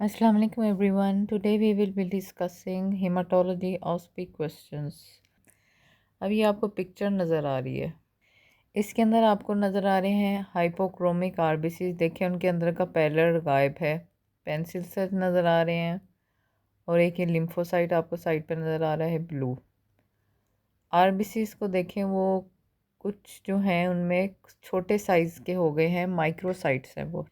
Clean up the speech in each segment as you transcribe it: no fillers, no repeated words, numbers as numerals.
Assalamu alaikum everyone. Today we will be discussing hematology OSPI questions. अभी आपको picture नज़र आ रही है। इसके अंदर आपको नज़र आ रहे हैं हाइपोक्रोमिक आरबीसी। देखिए उनके अंदर का पैलर गायब है, पेंसिल से नज़र आ रहे हैं। और एक ये लिम्फोसाइट आपको साइड पर नज़र आ रहा है ब्लू। आरबीसीज को देखें, वो कुछ जो हैं उनमें छोटे साइज़ के हो गए हैं, माइक्रोसाइट्स हैं वो।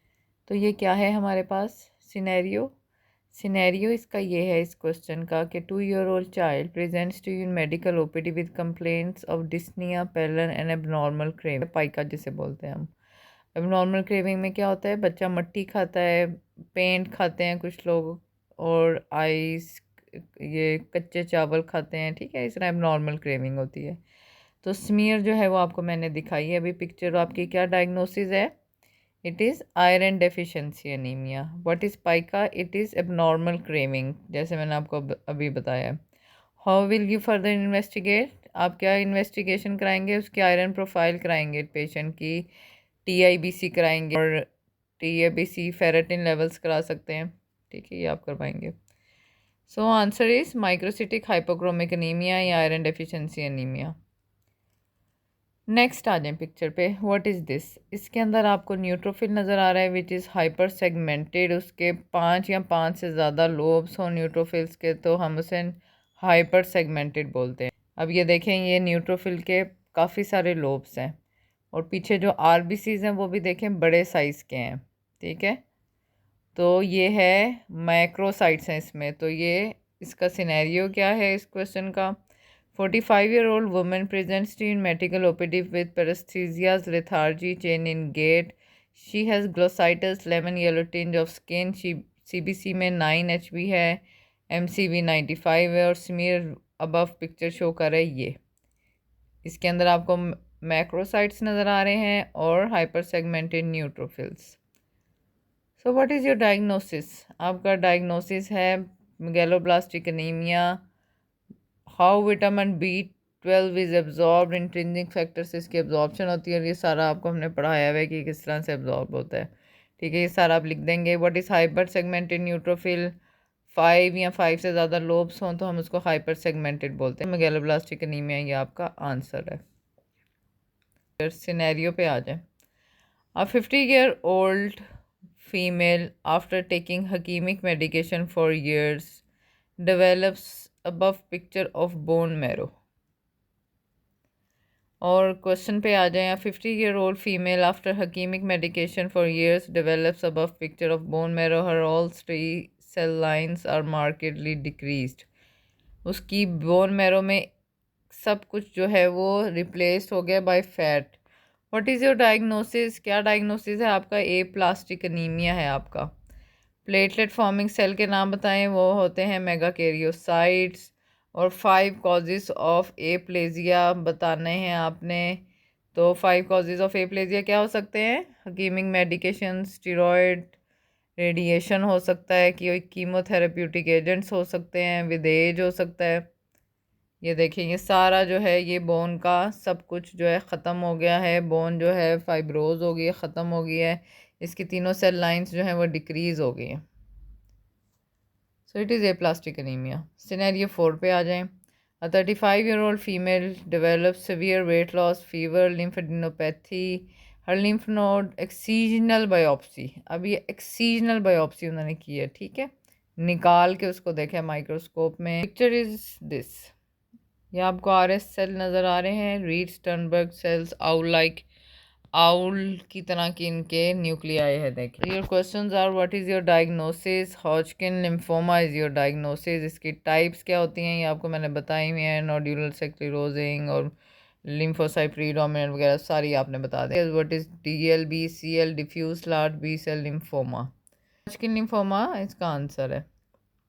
तो ये क्या है हमारे पास सिनेरियो इसका ये है इस क्वेश्चन का कि 2 year old child presents to you in medical OPD with complaints of dyspnoea pallor and abnormal craving. Pica जिसे बोलते हैं हम। एबनॉर्मल क्रेविंग में क्या होता है, बच्चा मट्टी खाता है, पेंट खाते हैं कुछ लोग, और आइस, ये कच्चे चावल खाते हैं, ठीक है। इस तरह एबनॉर्मल क्रेविंग होती है। तो स्मीयर जो है वो आपको मैंने दिखाई है अभी पिक्चर। आपकी क्या डायग्नोसिस है? It is iron deficiency anaemia. What is pica? It is abnormal craving, जैसे मैंने आपको अभी बताया। How will you further investigate? आप क्या इन्वेस्टिगेशन कराएंगे? उसकी आयरन प्रोफाइल कराएंगे पेशेंट की, टीआईबीसी कराएंगे, और टीआईबीसी फेरेटिन लेवल्स करा सकते हैं, ठीक है, ये आप करवाएंगे। So answer is microcytic hypochromic anaemia या आयरन डेफिशिएंसी एनीमिया। नेक्स्ट आ जाए पिक्चर पे। What is this? इसके अंदर आपको न्यूट्रोफिल नज़र आ रहा है विच इज़ हाइपर सेगमेंटेड। उसके 5 या 5 से ज़्यादा लोब्स हों न्यूट्रोफिल्स के तो हम उसे हाइपर सेगमेंटेड बोलते हैं। अब ये देखें, ये न्यूट्रोफिल के काफ़ी सारे लोब्स हैं, और पीछे जो आरबीसीज हैं वो भी देखें बड़े साइज़ के हैं, ठीक है। तो ये है मैक्रोसाइट्स हैं इसमें। तो ये इसका सिनेरियो क्या है इस क्वेश्चन का? 45-year-old woman presents to in medical OPD with paresthesias, lethargy, change in gait. She has glossitis, lemon yellow tinge of skin. CBC में 9 HB है, MCV 95 है, और स्मीयर अबव पिक्चर शो कर रहा है ये। इसके अंदर आपको मैक्रोसाइट्स नज़र आ रहे हैं और hyper segmented neutrophils. So what is your diagnosis? आपका डायग्नोसिस है megaloblastic anaemia. How vitamin B12 is absorbed, intrinsic factor से इसकी एब्जॉर्प्शन होती है, और ये सारा आपको हमने पढ़ाया हुआ है कि किस तरह से एब्जॉर्ब होता है, ठीक है। ये सारा आप लिख देंगे। What is hyper segmented neutrophil? 5 या 5 से ज़्यादा लोब्स हों तो हम उसको हाइपर सेगमेंटेड बोलते हैं। मेगालोब्लास्टिक एनीमिया ये आपका आंसर है। सिनेरियो पे आ जाए। A 50-year-old female, after taking Hakimic medication for years, develops above picture of bone marrow. और क्वेश्चन पे आ जाए। 50-year-old female after Hakimic medication for years develops above picture of bone marrow. Her all three cell lines are markedly decreased. उसकी bone marrow में सब कुछ जो है वो रिप्लेस हो गया by fat. What is your diagnosis? क्या डायग्नोसिस है आपका? ए प्लास्टिक एनीमिया है आपका। प्लेटलेट फॉर्मिंग सेल के नाम बताएं। वो होते हैं मेगाकैरियोसाइट्स। और 5 कॉजेज़ ऑफ एप्लेजिया बताने हैं आपने। तो 5 कॉजेज़ ऑफ एप्लेजिया क्या हो सकते हैं? हकीमिक मेडिकेशन, स्टीरॉयड, रेडिएशन हो सकता है, कि कीमोथेरेप्यूटिक एजेंट्स हो सकते हैं, विद एज हो सकता है। ये देखिए, ये सारा जो है ये बोन का सब कुछ जो है ख़त्म हो गया है। बोन जो है फाइब्रोज हो गई है, ख़त्म हो गई है। इसकी तीनों सेल लाइंस जो हैं वो डिक्रीज़ हो गई हैं। सो it is a plastic anaemia. Scenario 4 पे आ जाएं। A 35-year-old female develops severe weight loss, fever, lymphadenopathy. Her lymph node excisional biopsy। अब ये एक्सीजनल बायोप्सी उन्होंने की है, ठीक है। निकाल के उसको देखें माइक्रोस्कोप में। Picture is this. ये आपको RS सेल नज़र आ रहे हैं, Reed Sternberg cells, owl like, owl की तरह की इनके न्यूक्लियाई है। देखिए your questions are what is your diagnosis? Hodgkin lymphoma is your diagnosis. इसकी टाइप्स क्या होती हैं ये आपको मैंने बताई हुई हैं, नोड्यूलर स्क्लेरोसिंग और लिम्फोसाइट प्रीडोमिनेंट वगैरह सारी आपने बता दी। What is DLBCL diffuse large B cell lymphoma? Hodgkin lymphoma इसका आंसर है।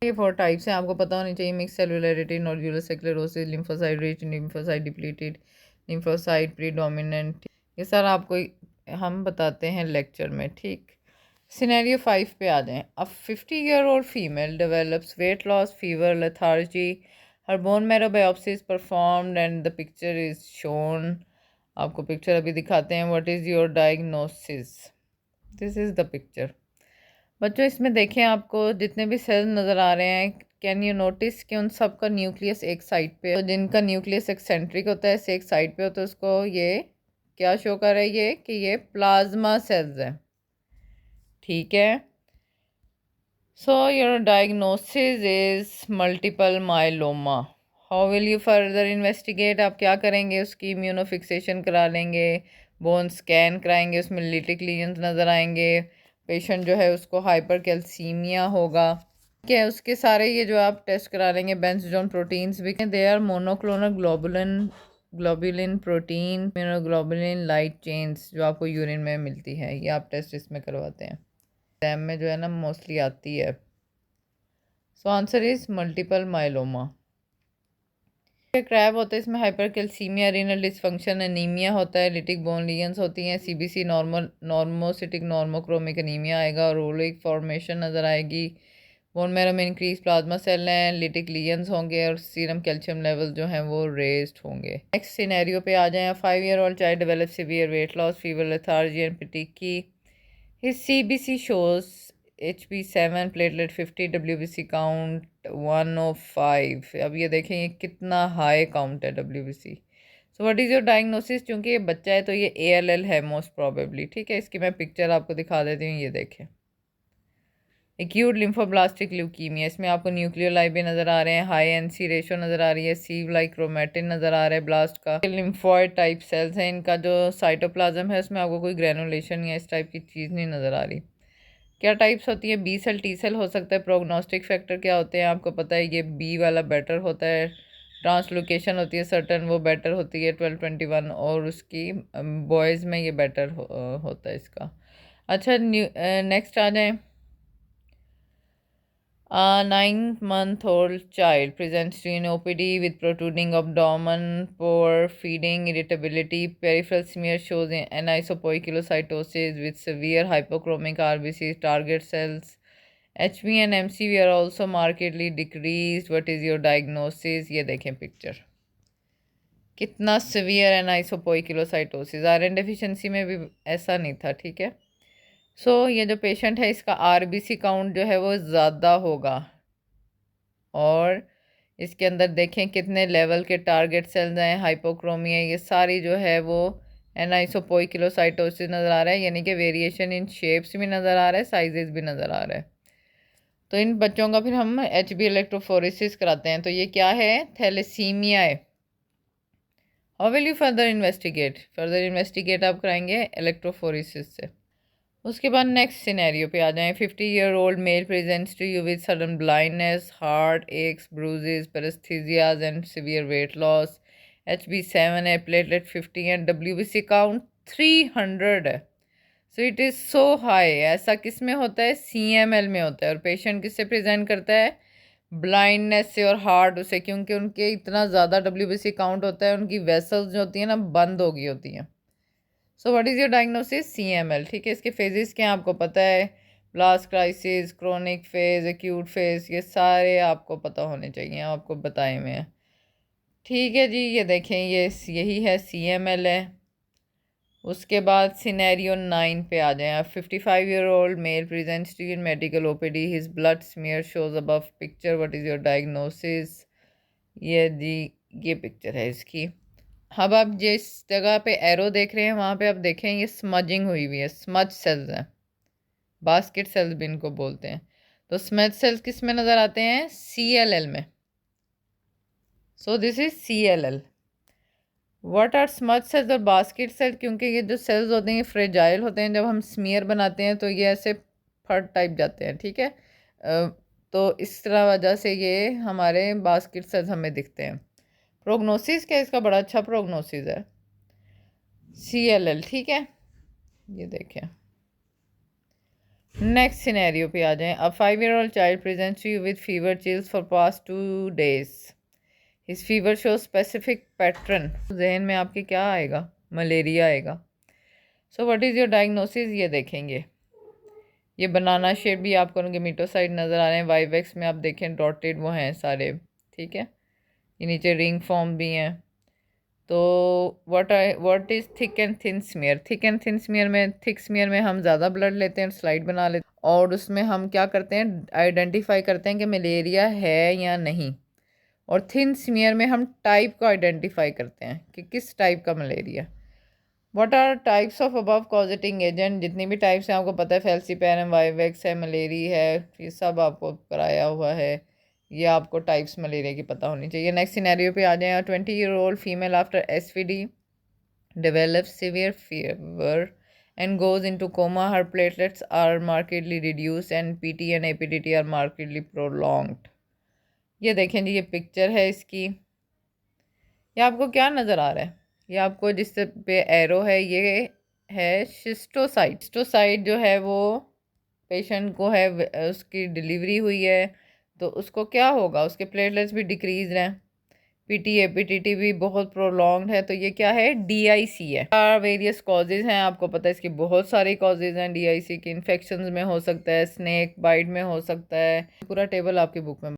ये 4 टाइप्स हैं, आपको पता होनी चाहिए। Mix cellularity, nodular sclerosis, lymphocyte rich, lymphocyte depleted, lymphocyte predominant. ये सारा आपको हम बताते हैं लेक्चर में, ठीक। सिनेरियो 5 पे आ जाएं। अब 50-year-old female develops wait loss, fever, lethargy. Her bone marrow biopsy is performed and the picture is shown. आपको पिक्चर अभी दिखाते हैं। What is your diagnosis? This is the picture. बच्चों इसमें देखें, आपको जितने भी सेल्स नज़र आ रहे हैं, कैन यू नोटिस कि उन सब का न्यूक्लियस एक साइड पे, तो जिनका न्यूक्लियस एक्सेंट्रिक होता है, एक साइड पे होता है, उसको ये क्या शो कर रहा है, ये कि ये प्लाज्मा सेल्स है। ठीक है, so your diagnosis is multiple myeloma. How will you further investigate? आप क्या करेंगे? उसकी इम्यूनोफिक्सेशन करा लेंगे, बोन स्कैन कराएंगे, उसमें लिटिक लीजन्स नज़र आएंगे, पेशेंट जो है उसको हाइपर कैल्सीमिया होगा। ठीक है, उसके सारे ये जो आप टेस्ट करा लेंगे, बेंजोजोन प्रोटीन्स भी, they are monoclonal globulin protein, immunoglobulin light chains जो आपको यूरिन में मिलती है, ये आप टेस्ट इसमें करवाते हैं। एग्जाम में जो है ना मोस्टली आती है। So answer is multiple myeloma. Crab होता है, इसमें hyper calcaemia, renal dysfunction, anaemia होता है, लिटिक बोन लीजन्स होती हैं, सीबीसी नॉर्मोसिटिक नॉर्मोक्रोमिक एनीमिया आएगा, रोलिक फॉर्मेशन नज़र आएगी, बोन मैरो में इंक्रीज प्लाज्मा सेल हैं, लिटिक लीजन्स होंगे और सीरम कैल्शियम लेवल जो हैं वो रेज्ड होंगे। नेक्स्ट सिनेरियो पे आ जाएं। 5 year old child develop severe weight loss, fever, lethargy and petechiae. His CBC shows HB7, platelet 50, WBC count 105। अब ये देखें ये कितना हाई काउंट है WBC। So what is your diagnosis? क्योंकि ये बच्चा है तो ये ALL है मोस्ट प्रॉबेबली। ठीक है, इसकी मैं पिक्चर आपको दिखा देती हूँ, ये देखें। एक्यूट लिम्फोब्लास्टिक ल्यूकीमिया, इसमें आपको न्यूक्लियोलाइबे नज़र आ रहे हैं, हाई NC रेशो नज़र आ रही है, सीव लाइक क्रोमेटिन नज़र आ रहा है ब्लास्ट का। लिम्फॉइड टाइप सेल्स हैं, इनका जो साइटोप्लाज्म है उसमें आपको कोई ग्रेनुलेशन या इस टाइप की चीज़ नहीं नज़र आ रही। क्या टाइप्स होती है? B सेल, T सेल हो सकता है। प्रोग्नोस्टिक फैक्टर क्या होते हैं आपको पता है, ये B वाला बेटर होता है। ट्रांसलोकेशन होती है सर्टन, वो बेटर होती है 1221, और उसकी बॉयज़ में ये बेटर होता है इसका। अच्छा, नेक्स्ट आ जाएँ। A 9-month-old child presents to an OPD with protruding abdomen, poor feeding, irritability. Peripheral smear shows anisopoikilocytosis with severe hypochromic RBCs, target cells. HB and MCV are also markedly decreased. What is your diagnosis? ये देखें picture, कितना severe anisopoikilocytosis। Iron deficiency में भी ऐसा नहीं था। ठीक है, ये जो पेशेंट है इसका RBC काउंट जो है वो ज़्यादा होगा, और इसके अंदर देखें कितने लेवल के टारगेट सेल्स हैं, हाइपोक्रोमिया, ये सारी जो है वो एनाइसोपोइकिलोसाइटोसिस नज़र आ रहा है, यानी कि वेरिएशन इन शेप्स भी नज़र आ रहा है, साइजेस भी नज़र आ रहा है। तो इन बच्चों का फिर हम HB इलेक्ट्रोफोरेसिस कराते हैं। तो ये क्या है? थैलेसीमिया है। How will you further investigate? Further investigate आप कराएंगे इलेक्ट्रोफोरेसिस से। उसके बाद नेक्स्ट सिनेरियो पे आ जाएं। 50-year-old male presents to you with sudden blindness, headaches, bruises, paresthesias and severe weight loss. HB7 है, प्लेटलेट 50 है, WBC काउंट 300 है। So it is so high. ऐसा किस में होता है? CML में होता है। और पेशेंट किससे प्रेजेंट करता है? ब्लाइंडनेस से और हार्ट से, क्योंकि उनके इतना ज़्यादा WBC काउंट होता है, उनकी वेसल्स जो होती हैं ना बंद हो गई होती हैं। So what is your diagnosis? CML। ठीक है, इसके फेजेस क्या हैं आपको पता है? Blast crisis, chronic phase, acute phase, ये सारे आपको पता होने चाहिए, आपको बताए हुए हैं। ठीक है जी, ये देखें ये यही है, CML है। उसके बाद सिनेरियो 9 पे आ जाएं। 55-year-old male presents to in medical OPD, his blood smear shows above picture, what is your diagnosis? ये जी ये पिक्चर है इसकी। अब आप जिस जगह पे एरो देख रहे हैं वहाँ पे आप देखें ये स्मजिंग हुई हुई है, स्मज सेल्स हैं, बास्केट सेल्स भी इनको बोलते हैं। तो स्मज सेल्स किस में नज़र आते हैं? CLL में। So this is CLL। What are smudge cells और बास्केट सेल? क्योंकि ये जो सेल्स होते हैं फ्रेजाइल होते हैं, जब हम स्मीयर बनाते हैं तो ये ऐसे फट टाइप जाते हैं। ठीक है, तो इस तरह वजह से ये हमारे बास्केट सेल्स हमें दिखते हैं। प्रोग्नोसिस क्या इसका? बड़ा अच्छा प्रोग्नोसिस है, CLL। ठीक है, ये देखें। नेक्स्ट सिनेरियो पे आ जाएं। अब 5-year-old child presents you with fever chills for past 2 days। His fever show specific pattern. जहन में आपके क्या आएगा? मलेरिया आएगा। So what is your diagnosis? ये देखेंगे, ये बनाना शेप भी आपको उनके मीटोसाइड नज़र आ रहे हैं। वाइवेक्स में आप देखें डॉटेड वो हैं सारे। ठीक है, ये नीचे रिंग फॉर्म भी हैं। तो what is thick and thin smear? Thick and thin smear में, थिक स्मीयर में हम ज़्यादा ब्लड लेते हैं, स्लाइड बना लेते हैं, और उसमें हम क्या करते हैं, आइडेंटिफाई करते हैं कि मलेरिया है या नहीं। और थिन स्मीयर में हम टाइप को आइडेंटिफाई करते हैं कि किस टाइप का malaria. What are types of above causative agent, जितनी भी टाइप्स हैं आपको पता है, फेल्सीपैरम, वाइवेक्स है, मलेरी है, ये सब आपको कराया हुआ है। ये आपको टाइप्स मलेरिया की पता होनी चाहिए। नेक्स्ट सिनेरियो पे आ जाए। 20-year-old female after SVD develops severe fever and goes into coma. Her platelets are markedly reduced and PT and APTT are markedly prolonged. ये देखें जी, ये पिक्चर है इसकी। ये आपको क्या नज़र आ रहा है? ये आपको जिस पे एरो है ये है शिस्टोसाइट। शिस्टोसाइट जो है वो पेशेंट को है, उसकी डिलीवरी हुई है तो उसको क्या होगा, उसके प्लेटलेट्स भी डिक्रीज हैं, पीटी एपीटीटी भी बहुत प्रोलॉन्ग है। तो ये क्या है, डीआईसी है। वेरियस कॉजेज हैं, आपको पता है इसकी बहुत सारी कॉजेज हैं डीआईसी की। इन्फेक्शंस में हो सकता है, स्नेक बाइट में हो सकता है, पूरा टेबल आपकी बुक में